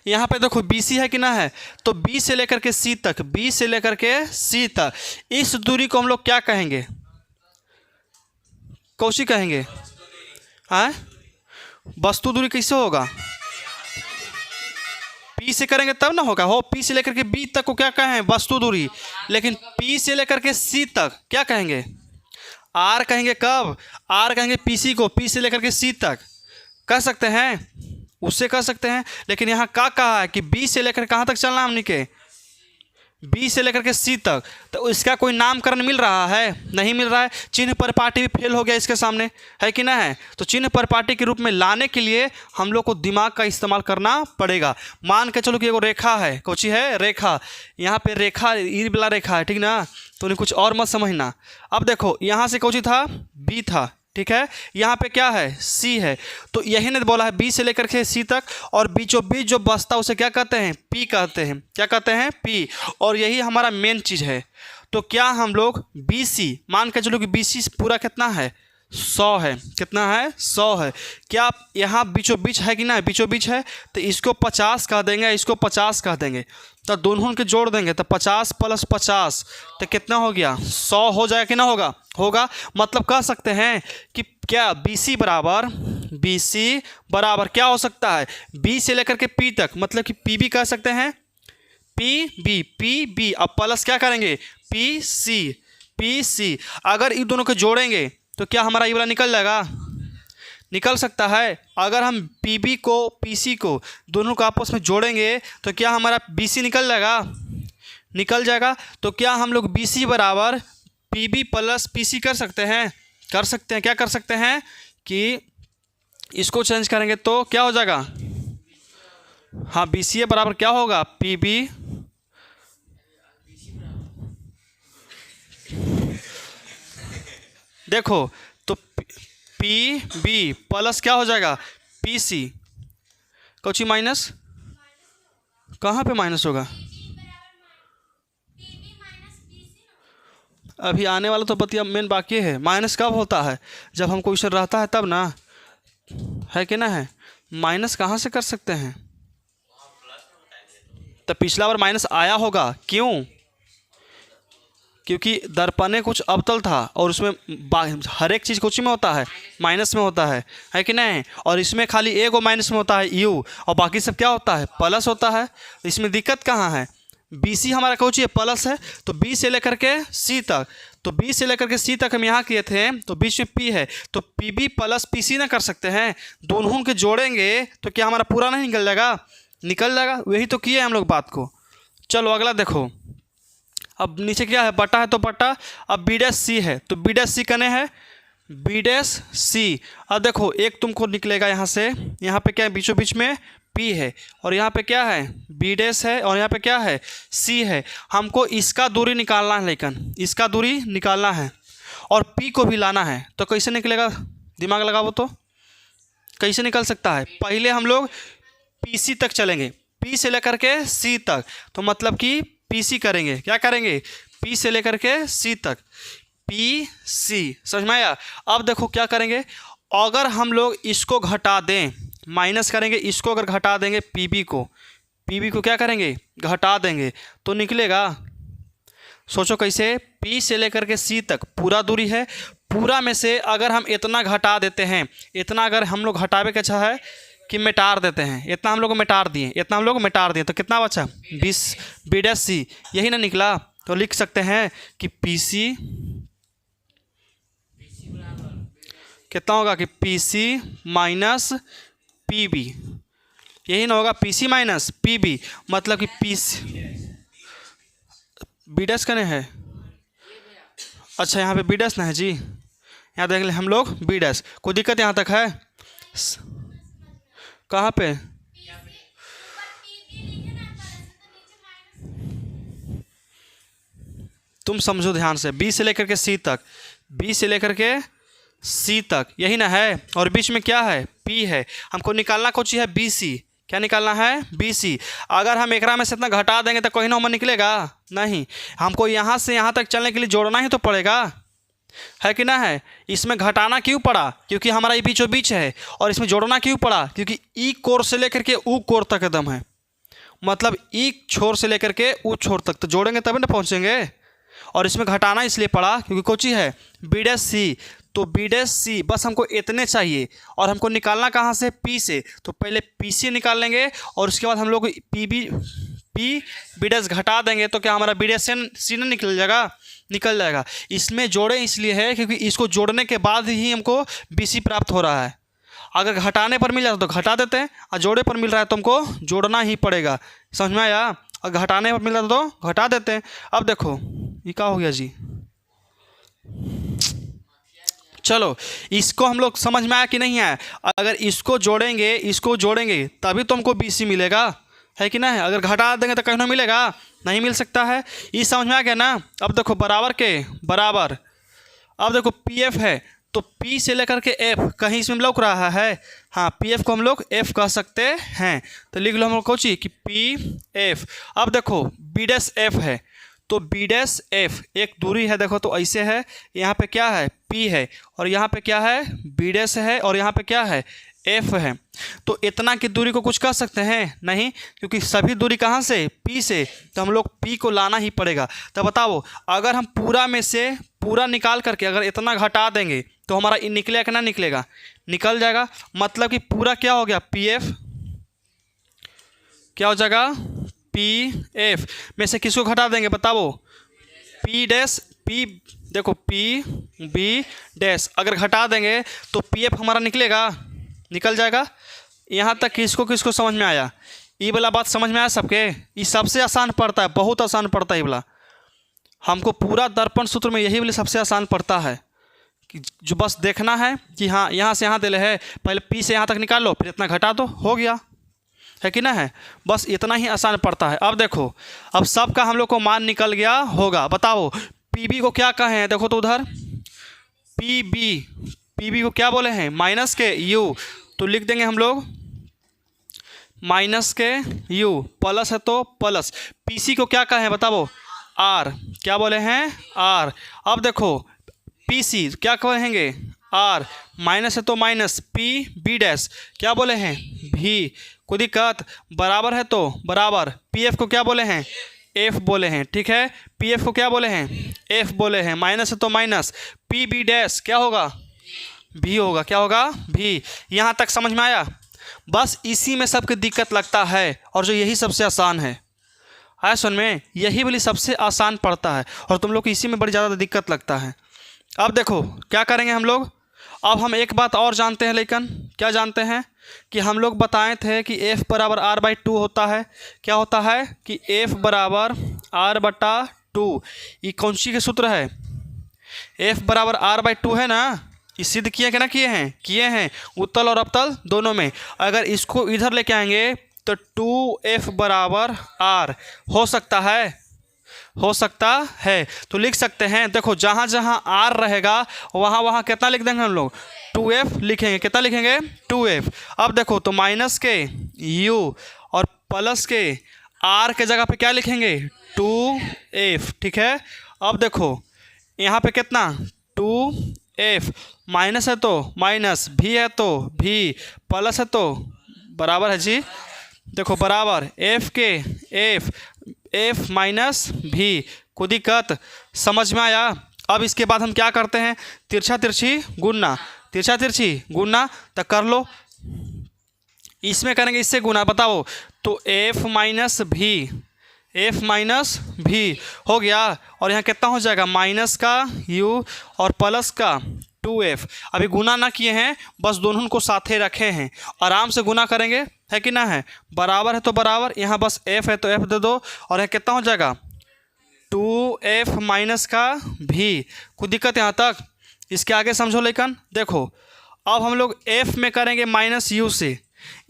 यहाँ पे देखो BC है कि ना है? तो B से लेकर के C तक, B से लेकर के C तक, इस दूरी को हम लोग क्या कहेंगे? कौशी कहेंगे? हाँ, वस्तु दूरी कैसे होगा? P से करेंगे तब ना होगा। हो, P से लेकर के B तक को क्या कहें? वस्तु दूरी। लेकिन P से लेकर के C तक क्या कहेंगे? R कहेंगे। कब? R कहेंगे PC को, P से लेकर के C तक कह सकते हैं, उससे कह सकते हैं। लेकिन यहाँ क्या कहा है कि B से लेकर कहाँ तक चलना हमने के? B से लेकर के C तक। तो इसका कोई नामकरण मिल रहा है? नहीं मिल रहा है। चिन्ह पर पार्टी भी फेल हो गया इसके सामने, है कि ना है? तो चिन्ह पर पार्टी के रूप में लाने के लिए हम लोग को दिमाग का इस्तेमाल करना पड़ेगा। मान के चलो कि एगो रेखा है, कौची है? रेखा। यहाँ पे रेखा ई वाला रेखा है, ठीक ना? तो उन्हें कुछ और मत समझना। अब देखो यहाँ से कौची था? B था, ठीक है। यहाँ पे क्या है? C है। तो यही ने बोला है B से लेकर के C तक, और बीचों बीच जो बसता उसे क्या कहते हैं? P कहते हैं। क्या कहते हैं? P। और यही हमारा मेन चीज़ है। तो क्या हम लोग BC मान के चलो कि BC पूरा कितना है? 100 है। कितना है? 100 है। क्या यहाँ बीचों बीच है कि ना? बीचों बीच है। तो इसको 50 कह देंगे, इसको 50 कह देंगे। तो दोनों के जोड़ देंगे तो 50 + 50 तो कितना हो गया? 100 हो जाएगा कि ना होगा? होगा। मतलब कह सकते हैं कि क्या BC बराबर क्या हो सकता है? B से लेकर के P तक, मतलब कि PB कह सकते हैं। PB अब प्लस क्या करेंगे? PC। अगर इन दोनों को जोड़ेंगे तो क्या हमारा ये वाला निकल जाएगा? निकल सकता है। अगर हम PB को PC को दोनों को आपस में जोड़ेंगे तो क्या हमारा BC निकल जाएगा? निकल जाएगा। तो क्या हम लोग BC बराबर PB + PC कर सकते हैं? कर सकते हैं, क्या कर सकते हैं कि इसको चेंज करेंगे तो क्या हो जाएगा, हाँ BCA बराबर क्या होगा, PB देखो तो PB प्लस क्या हो जाएगा PC, कौची माइनस, कहाँ पे माइनस होगा, अभी आने वाला तो बतिया मेन बाकी है। माइनस कब होता है, जब हम क्वेश्चन रहता है तब ना, है कि ना है, माइनस कहाँ से कर सकते हैं, तो पिछला बार माइनस आया होगा, क्यों, क्योंकि दर्पणे कुछ अवतल था और उसमें हर एक चीज़ कुछ में होता है, माइनस में होता है कि नहीं, और इसमें खाली एक वो माइनस में होता है U, और बाकी सब क्या होता है, प्लस होता है। इसमें दिक्कत कहाँ है, BC हमारा कौची है, प्लस है, तो B से लेकर के C तक, तो B से लेकर के C तक हम यहाँ किए थे, तो बीच में P है, तो PB प्लस PC ना कर सकते हैं, दोनों के जोड़ेंगे तो क्या हमारा पूरा नहीं निकल जाएगा, निकल जाएगा, वही तो किए हम लोग बात को। चलो अगला देखो, अब नीचे क्या है, बटा है तो बटा, अब B' है तो B' कने है B'। अब देखो एक तुमको निकलेगा यहाँ से, यहाँ पे क्या है, बीचों बीच में P है, और यहाँ पे क्या है B' है, और यहाँ पे क्या है C है। हमको इसका दूरी निकालना है, लेकिन इसका दूरी निकालना है और P को भी लाना है, तो कैसे निकलेगा, दिमाग लगाओ तो कैसे निकल सकता है। पहले हम लोग PC तक चलेंगे, P से लेकर के C तक, तो मतलब कि PC करेंगे, क्या करेंगे, P से लेकर के C तक, PC, समझ में आया। अब देखो क्या करेंगे, अगर हम लोग इसको घटा दें, माइनस करेंगे इसको, अगर घटा देंगे PB को क्या करेंगे, घटा देंगे, तो निकलेगा, सोचो कैसे, P से लेकर के C तक पूरा दूरी है, पूरा में से अगर हम इतना घटा देते हैं, इतना अगर हम लोग घटावे का अच्छा है कि मिटार देते हैं, इतना हम लोग को मिटार दिए, इतना हम लोग को मिटार दिए, तो कितना बचा 20 B', यही ना निकला। तो लिख सकते हैं कि PC कितना होगा कि PC माइनस PB, यही ना होगा, PC माइनस PB, मतलब कि PC B' कने है, अच्छा यहाँ पे B' ना है जी, यहाँ देख लें हम लोग B', कोई दिक्कत यहाँ तक है, कहाँ पे, तुम समझो ध्यान से, B से लेकर के C तक, B से लेकर के C तक, यही ना है, और बीच में क्या है P है, हमको निकालना कौन सी है BC, क्या निकालना है BC। अगर हम एकरा में से इतना घटा देंगे तो कोई नंबर निकलेगा नहीं, हमको यहाँ से यहाँ तक चलने के लिए जोड़ना ही तो पड़ेगा, है कि ना है। इसमें घटाना क्यों पड़ा, क्योंकि हमारा ये बीचों बीच है, और इसमें जोड़ना क्यों पड़ा, क्योंकि ई कोर से लेकर के ऊ कोर तक एकदम है, मतलब ई छोर से लेकर के ऊ छोर तक, तो जोड़ेंगे तभी ना पहुँचेंगे। और इसमें घटाना इसलिए पड़ा क्योंकि कोची है B', तो B' बस हमको इतने चाहिए, और हमको निकालना कहाँ से, P से, तो पहले PC निकाल लेंगे, और उसके बाद हम लोग B' घटा देंगे, तो क्या हमारा B', निकल जाएगा, निकल जाएगा। इसमें जोड़े इसलिए है क्योंकि इसको जोड़ने के बाद ही हमको BC प्राप्त हो रहा है। अगर घटाने पर मिल जाता तो घटा देते हैं, और जोड़े पर मिल रहा है तो हमको जोड़ना ही पड़ेगा, समझ में आया। अगर घटाने पर मिल जाता तो घटा देते हैं। अब देखो ये क्या हो गया जी, चलो इसको हम लोग समझ में आया कि नहीं आया। अगर इसको जोड़ेंगे तभी तो हमको BC मिलेगा, है कि नहीं। अगर घटा देंगे तो कहीं ना मिलेगा, नहीं मिल सकता है। ये समझ में आ गया ना। अब देखो बराबर के बराबर, अब देखो PF है तो P से लेकर के F कहीं इसमें लौक रहा है, हाँ PF को हम लोग F कह सकते हैं, तो लिख लो हम लोग कोची कि PF। अब देखो B' है तो B' एक दूरी है, देखो तो ऐसे है, यहाँ पे क्या है P है, और यहाँ पे क्या है B' है, और यहाँ पे क्या है F है। तो इतना की दूरी को कुछ कह सकते हैं नहीं, क्योंकि सभी दूरी कहाँ से P से, तो हम लोग P को लाना ही पड़ेगा। तो बताओ अगर हम पूरा में से पूरा निकाल करके अगर इतना घटा देंगे तो हमारा निकलेगा कि ना निकलेगा, निकल जाएगा। मतलब कि पूरा क्या हो गया PF, क्या हो जाएगा PF में से किसको घटा देंगे बताओ, P', देखो B' अगर घटा देंगे तो PF हमारा निकलेगा, निकल जाएगा। यहाँ तक किसको किसको समझ में आया, ये वाला बात समझ में आया सबके। ये सबसे आसान पड़ता है, बहुत आसान पड़ता है ये वाला, हमको पूरा दर्पण सूत्र में यही वाली सबसे आसान पड़ता है। जो बस देखना है कि हाँ यहाँ से यहाँ दिले है, पहले पी से यहाँ तक निकाल लो, फिर इतना घटा दो, हो गया, है कि ना है। बस इतना ही आसान पड़ता है। अब देखो, अब सबका हम लोग को मान निकल गया होगा। बताओ पी बी को क्या कहे हैं, देखो तो उधर पी बी को क्या बोले हैं, माइनस के यू, तो लिख देंगे हम लोग माइनस के यू, प्लस है तो प्लस। पी सी को क्या कहे हैं बताओ, आर, क्या बोले हैं, आर। अब देखो पी सी क्या कहेंगे, आर, माइनस है तो माइनस, पी बी डैश क्या बोले हैं, भी, कोई दिक्कत, बराबर है तो बराबर। पी एफ को क्या बोले हैं, एफ बोले हैं, ठीक है। पी एफ को क्या बोले हैं, एफ बोले हैं। माइनस है तो माइनस, पी बी डैश क्या होगा, भी होगा, क्या होगा, भी। यहाँ तक समझ में आया। बस इसी में सबकी दिक्कत लगता है, और जो यही सबसे आसान है, आया सुन में, यही वाली सबसे आसान पड़ता है, और तुम लोग को इसी में बड़ी ज़्यादा दिक्कत लगता है। अब देखो क्या करेंगे हम लोग, अब हम एक बात और जानते हैं, लेकिन क्या जानते हैं कि हम लोग बताए थे कि f बराबर r बाई 2 होता है। क्या होता है कि f बराबर r बटा 2, ये कौन सी के सूत्र है, f बराबर r बाई 2 है ना। ये सिद्ध किए कि ना किए हैं, किए हैं, उत्तल और अवतल दोनों में। अगर इसको इधर लेके आएंगे तो 2f बराबर r हो सकता है, हो सकता है। तो लिख सकते हैं, देखो जहाँ जहाँ r रहेगा वहाँ वहाँ कितना लिख देंगे हम लोग, 2f लिखेंगे। कितना लिखेंगे, 2f। अब देखो तो माइनस के u और प्लस के r के जगह पे क्या लिखेंगे, 2f, ठीक है। अब देखो यहाँ पे कितना, 2f, माइनस है तो माइनस, भी है तो भी, प्लस है तो बराबर है जी। देखो बराबर f के f माइनस भी, कोई दिक्कत, समझ में आया। अब इसके बाद हम क्या करते हैं, तिरछा तिरछी गुना, तिरछा तिरछी गुना, तो कर लो। इसमें करेंगे इससे गुना, बताओ तो f माइनस भी हो गया, और यहाँ कितना हो जाएगा, माइनस का u और प्लस का 2f। अभी गुना ना किए हैं, बस दोनों को साथे रखे हैं, आराम से गुना करेंगे, है कि ना है। बराबर है तो बराबर, यहाँ बस f है तो f दे दो, और यह कितना हो जाएगा, 2f माइनस का भी। कोई दिक्कत यहाँ तक, इसके आगे समझो। लेकिन देखो अब हम लोग f में करेंगे माइनस u से,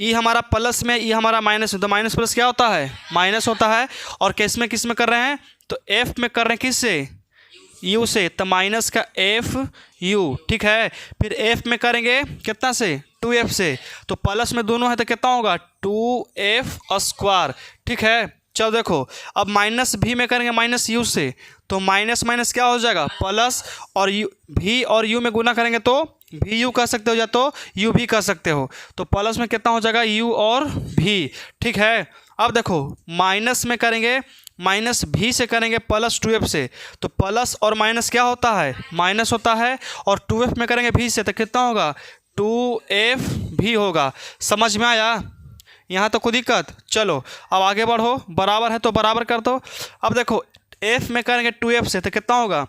ई हमारा प्लस में, ई हमारा माइनस में, तो माइनस प्लस क्या होता है, माइनस होता है। और किस में कर रहे हैं, तो f में कर रहे हैं किससे, u से, तो माइनस का एफ यू, ठीक है। फिर f में करेंगे कितना से, 2f से, तो प्लस में दोनों है तो कितना होगा, 2f स्क्वायर, ठीक है। चलो देखो अब माइनस भी में करेंगे माइनस u से, तो माइनस माइनस क्या हो जाएगा, प्लस, और u भी और u में गुना करेंगे तो भी यू कह सकते हो, या तो u भी कह सकते हो। तो प्लस में कितना हो जाएगा, u और भी, ठीक है। अब देखो माइनस में करेंगे, माइनस भी से करेंगे प्लस 2f से, तो प्लस और माइनस क्या होता है, माइनस होता है। और 2f में करेंगे भी से, तो कितना होगा, 2f भी होगा। समझ में आया, यहाँ तो कोई दिक्कत। चलो अब आगे बढ़ो, बराबर है तो बराबर कर दो। अब देखो f में करेंगे 2f से, तो कितना होगा,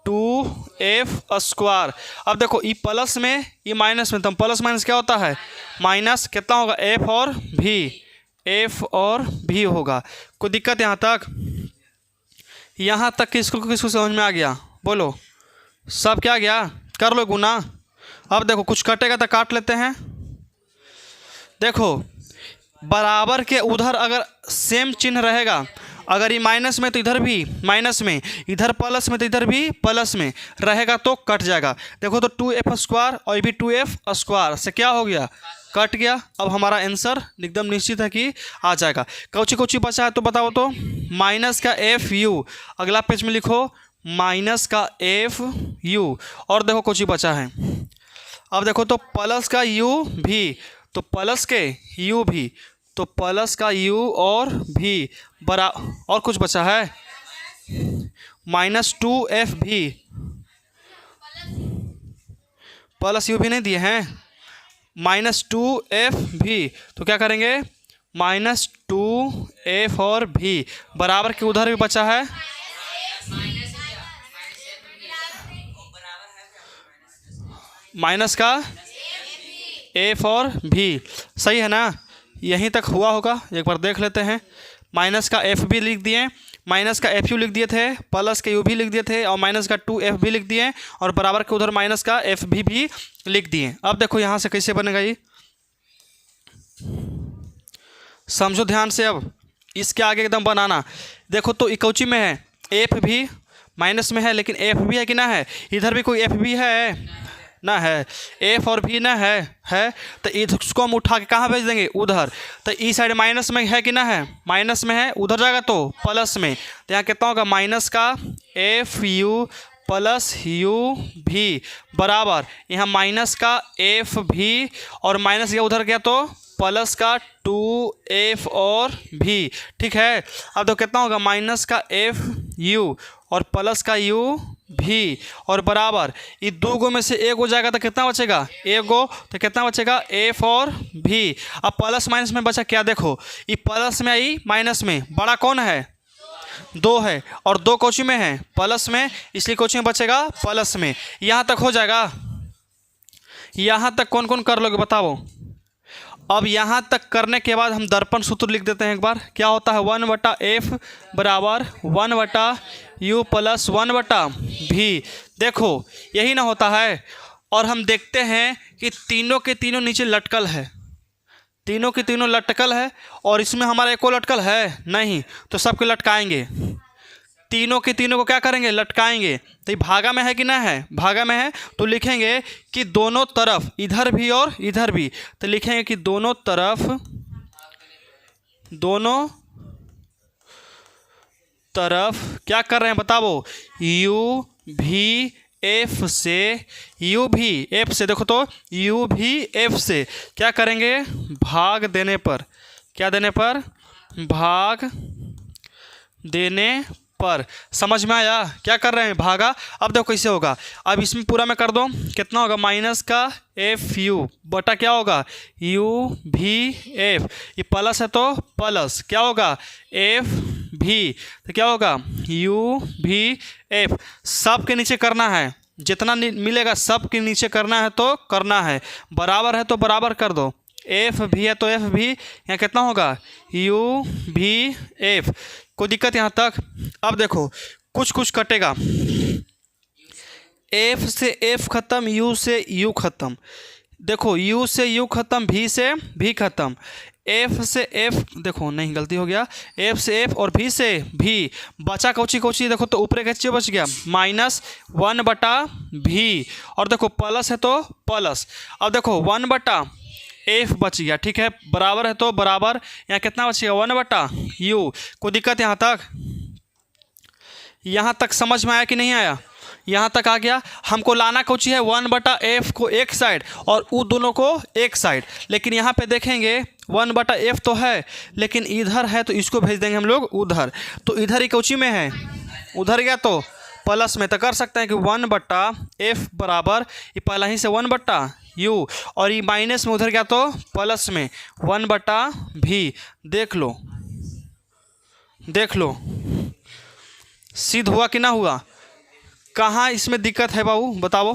2f स्क्वायर। अब देखो ई प्लस में, ई माइनस में, तो प्लस माइनस क्या होता है, माइनस, कितना होगा, f और भी होगा। कोई दिक्कत यहाँ तक, यहाँ तक किसको समझ में आ गया, बोलो, सब क्या गया, कर लो गुना। अब देखो कुछ कटेगा तो काट लेते हैं। देखो बराबर के उधर अगर सेम चिन्ह रहेगा, अगर ये माइनस में तो इधर भी माइनस में, इधर प्लस में तो इधर भी प्लस में रहेगा, तो कट जाएगा। देखो तो 2f स्क्वायर और ये भी 2f स्क्वायर से क्या हो गया, कट गया। अब हमारा आंसर एकदम निश्चित है कि आ जाएगा। कौची बचा है तो बताओ तो, माइनस का एफ यू, अगला पेज में लिखो माइनस का एफ यू, और देखो कौची बचा है। अब देखो तो प्लस का u भी, तो प्लस के u भी, तो प्लस का u और भी बरा, और कुछ बचा है, माइनस 2f भी, प्लस u भी नहीं दिए हैं, माइनस 2f भी, तो क्या करेंगे, माइनस 2f और भी, बराबर के उधर भी बचा है, माइनस का f और भी, सही है ना। यहीं तक हुआ होगा, एक बार देख लेते हैं। माइनस का एफ भी लिख दिए, माइनस का एफ यू लिख दिए थे, प्लस का यू भी लिख दिए थे और माइनस का 2f भी लिख दिए और बराबर के उधर माइनस का एफ भी लिख दिए। अब देखो यहाँ से कैसे बनेगा ये, समझो ध्यान से। अब इसके आगे एकदम बनाना। देखो तो इकौची में है, एफ भी माइनस में है लेकिन एफ भी है कि ना है, इधर भी कोई एफ भी है ना है, एफ और भी ना है तो इसको हम उठा के कहाँ भेज देंगे, उधर। तो इस साइड माइनस में है कि ना है, माइनस में है, उधर जाएगा तो प्लस में। तो यहाँ कितना होगा, माइनस का एफ यू प्लस यू भी बराबर यहाँ माइनस का एफ भी और माइनस गया उधर गया तो प्लस का 2f और भी, ठीक है। अब तो कितना होगा, माइनस का एफ यू और प्लस का यू भी और बराबर ये दो गो में से एक हो जाएगा तो कितना बचेगा, एक गो, तो कितना बचेगा एफ और भी। अब प्लस माइनस में बचा क्या, देखो ये प्लस में आई माइनस में, बड़ा कौन है, 2 है और 2 कोची में है, प्लस में, इसलिए कोची में बचेगा प्लस में। यहाँ तक हो जाएगा, यहाँ तक कौन कौन कर लोगे बताओ। अब यहाँ तक करने के बाद हम दर्पण सूत्र लिख देते हैं एक बार। क्या होता है, 1/f बराबर 1/u प्लस 1/v। देखो यही ना होता है। और हम देखते हैं कि तीनों के तीनों नीचे लटकल है, तीनों के तीनों लटकल है और इसमें हमारा एको लटकल है नहीं, तो सबके लटकाएंगे, तीनों के तीनों को क्या करेंगे, लटकाएंगे। तो ये भागा में है कि ना है, भागा में है, तो लिखेंगे कि दोनों तरफ, इधर भी और इधर भी, तो लिखेंगे कि दोनों तरफ क्या कर रहे हैं बताओ, यू भी एफ से, यू भी एफ से, देखो तो यू भी एफ से क्या करेंगे, भाग देने पर, क्या देने पर, भाग देने पर। समझ में आया, क्या कर रहे हैं, भागा। अब देखो कैसे होगा, अब इसमें पूरा में कर दो, कितना होगा, माइनस का एफ यू बटा क्या होगा, यू भी एफ, ये प्लस है तो प्लस क्या होगा, एफ भी, तो क्या होगा, यू भी एफ। सब के नीचे करना है, जितना मिलेगा सब के नीचे करना है तो करना है, बराबर है तो बराबर कर दो, एफ भी है तो एफ भी, यहाँ कितना होगा, यू भी एफ। कोई दिक्कत यहाँ तक। अब देखो कुछ कुछ कटेगा, एफ से एफ खत्म, यू से यू खत्म, देखो यू से यू खत्म, भी से भी खत्म, एफ से एफ, देखो नहीं गलती हो गया, एफ से एफ और भी से भी, बचा कौची कौची, देखो तो ऊपर का चीज बच गया, -1/v और देखो प्लस है तो प्लस। अब देखो 1/f बच गया, ठीक है, बराबर है तो बराबर, यहाँ कितना बचेगा, 1/u। कोई दिक्कत यहाँ तक, यहाँ तक समझ में आया कि नहीं आया, यहाँ तक आ गया। हमको लाना कौची है, 1/f को एक साइड और वो दोनों को एक साइड, लेकिन यहाँ पे देखेंगे 1/f तो है लेकिन इधर है तो इसको भेज देंगे हम लोग उधर, तो इधर ही कौची में है, उधर गया तो प्लस में, तो कर सकते हैं कि 1/f बराबर ये पहला ही से 1/u और ये माइनस में उधर गया तो प्लस में 1/v। देख लो सिद्ध हुआ कि ना हुआ, कहाँ इसमें दिक्कत है बाबू बताओ।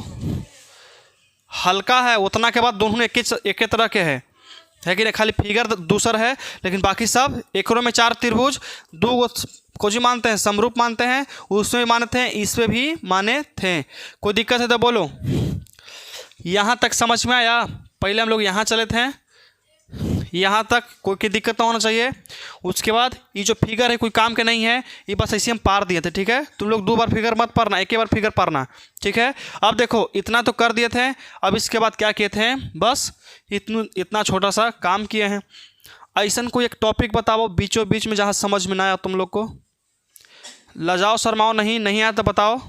हल्का है उतना के बाद दोनों एक ही तरह के है कि नहीं, खाली फिगर दूसर है लेकिन बाकी सब एकरों में 4 त्रिभुज, 2 कोजी मानते हैं, समरूप मानते हैं, उसमें भी माने थे, इसमें भी माने थे। कोई दिक्कत है तो बोलो। यहाँ तक समझ में आया, पहले हम लोग यहाँ चले थे, यहाँ तक कोई दिक्कत ना होना चाहिए। उसके बाद ये जो फिगर है कोई काम के नहीं है, ये बस ऐसे हम पार दिए थे, ठीक है। तुम लोग 2 बार फिगर मत पढ़ना, एक ही बार फिगर पढ़ना, ठीक है। अब देखो इतना तो कर दिए थे, अब इसके बाद क्या किए थे, बस इतना छोटा सा काम किए हैं। ऐसा कोई एक टॉपिक बताओ बीचों बीच में जहाँ समझ में ना आया तुम लोग को, लजाओ शर्माओ नहीं आया तो बताओ।